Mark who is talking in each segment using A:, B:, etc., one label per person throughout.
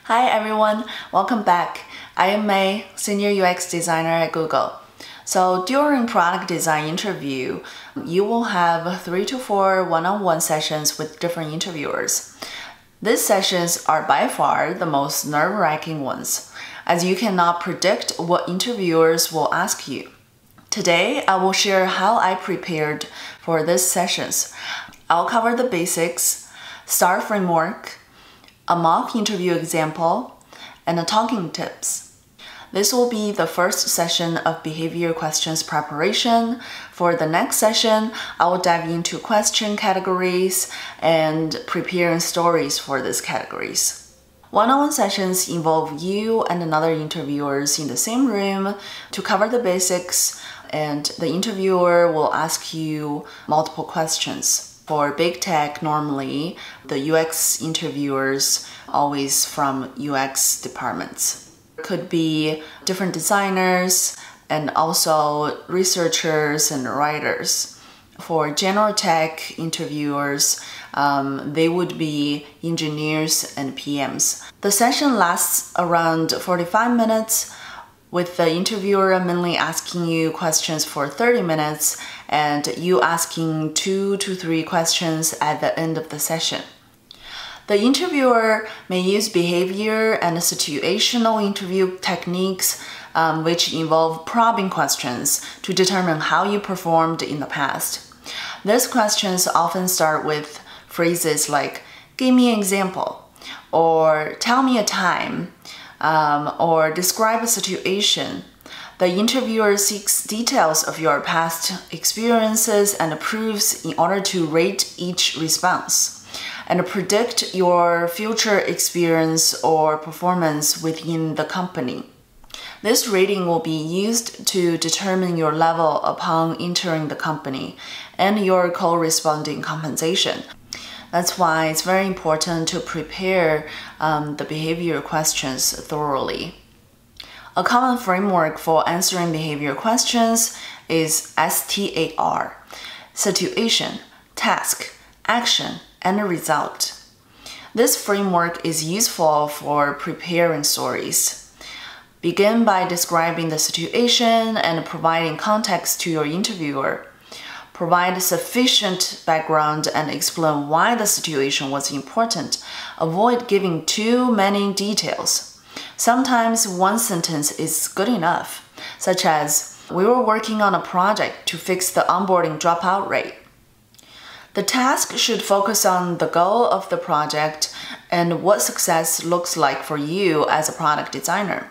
A: Hi everyone, welcome back. I am May, Senior UX Designer at Google. So during product design interview, you will have 3 to 4 one-on-one sessions with different interviewers. These sessions are by far the most nerve-wracking ones, as you cannot predict what interviewers will ask you. Today, I will share how I prepared for these sessions. I'll cover the basics, S.T.A.R framework, a mock interview example, and the talking tips. This will be the first session of behavior questions preparation. For the next session, I will dive into question categories and preparing stories for these categories. One-on-one sessions involve you and another interviewers in the same room to cover the basics, and the interviewer will ask you multiple questions. For big tech, normally, the UX interviewers always from UX departments. Could be different designers and also researchers and writers. For general tech interviewers, they would be engineers and PMs. The session lasts around 45 minutes, with the interviewer mainly asking you questions for 30 minutes and you asking 2 to 3 questions at the end of the session. The interviewer may use behavior and situational interview techniques, which involve probing questions to determine how you performed in the past. These questions often start with phrases like, "Give me an example," or "Tell me a time," or "Describe a situation." The interviewer seeks details of your past experiences and proofs in order to rate each response and predict your future experience or performance within the company. This rating will be used to determine your level upon entering the company and your corresponding compensation. That's why it's very important to prepare the behavior questions thoroughly. A common framework for answering behavior questions is S.T.A.R. Situation, task, action, and result. This framework is useful for preparing stories. Begin by describing the situation and providing context to your interviewer. Provide sufficient background and explain why the situation was important. Avoid giving too many details. Sometimes one sentence is good enough, such as, "We were working on a project to fix the onboarding dropout rate." The task should focus on the goal of the project and what success looks like for you as a product designer.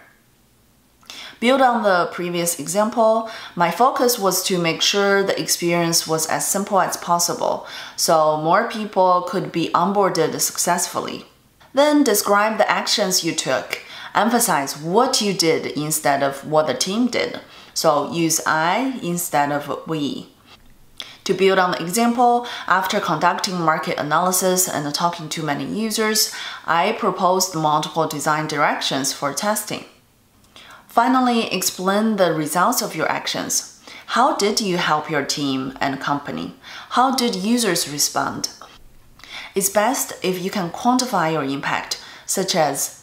A: Build on the previous example, my focus was to make sure the experience was as simple as possible, so more people could be onboarded successfully. Then describe the actions you took. Emphasize what you did instead of what the team did, so use I instead of we. To build on the example, after conducting market analysis and talking to many users, I proposed multiple design directions for testing. Finally, explain the results of your actions. How did you help your team and company? How did users respond? It's best if you can quantify your impact, such as,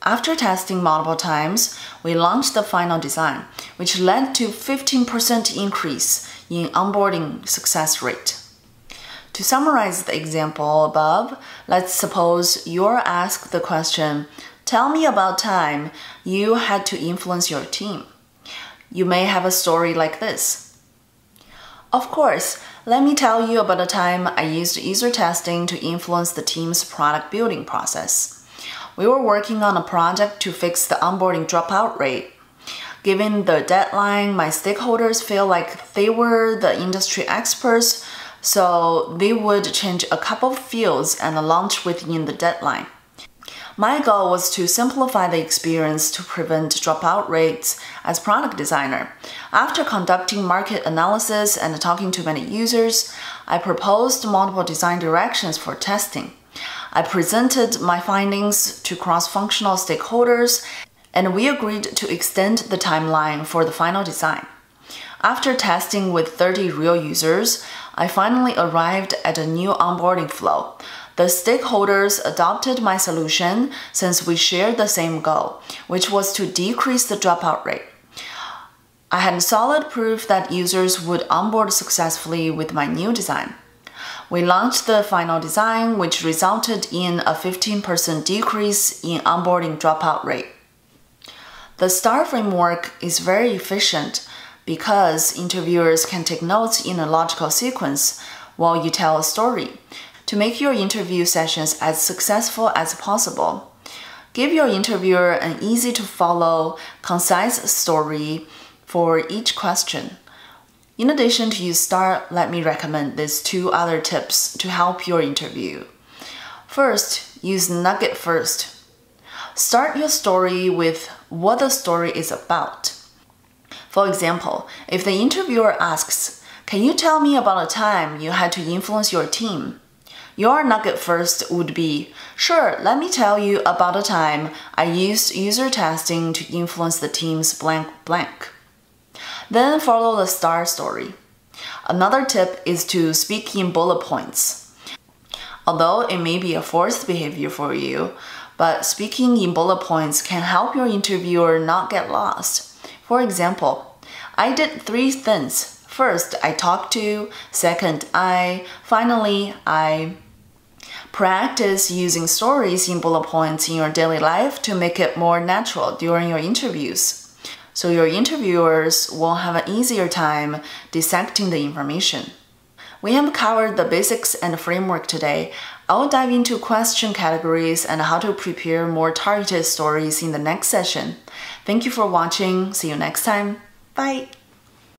A: after testing multiple times, we launched the final design, which led to 15% increase in onboarding success rate. To summarize the example above, let's suppose you're asked the question, "Tell me about time you had to influence your team." You may have a story like this. "Of course, let me tell you about a time I used user testing to influence the team's product building process. We were working on a project to fix the onboarding dropout rate. Given the deadline, my stakeholders feel like they were the industry experts, so they would change a couple of fields and launch within the deadline. My goal was to simplify the experience to prevent dropout rates as product designer. After conducting market analysis and talking to many users, I proposed multiple design directions for testing. I presented my findings to cross-functional stakeholders, and we agreed to extend the timeline for the final design. After testing with 30 real users, I finally arrived at a new onboarding flow. The stakeholders adopted my solution since we shared the same goal, which was to decrease the dropout rate. I had solid proof that users would onboard successfully with my new design. We launched the final design, which resulted in a 15% decrease in onboarding dropout rate. The S.T.A.R framework is very efficient because interviewers can take notes in a logical sequence while you tell a story to make your interview sessions as successful as possible. Give your interviewer an easy-to-follow, concise story for each question. In addition to use S.T.A.R, let me recommend these 2 other tips to help your interview. First, use nugget first. Start your story with what the story is about. For example, if the interviewer asks, "Can you tell me about a time you had to influence your team?" Your nugget first would be, "Sure, let me tell you about a time I used user testing to influence the team's blank blank." Then follow the S.T.A.R story. Another tip is to speak in bullet points. Although it may be a forced behavior for you, but speaking in bullet points can help your interviewer not get lost. For example, I did 3 things. First, I talked to. Second, finally, I. Practice using stories in bullet points in your daily life to make it more natural during your interviews, so your interviewers will have an easier time dissecting the information. We have covered the basics and framework today. I'll dive into question categories and how to prepare more targeted stories in the next session. Thank you for watching. See you next time. Bye!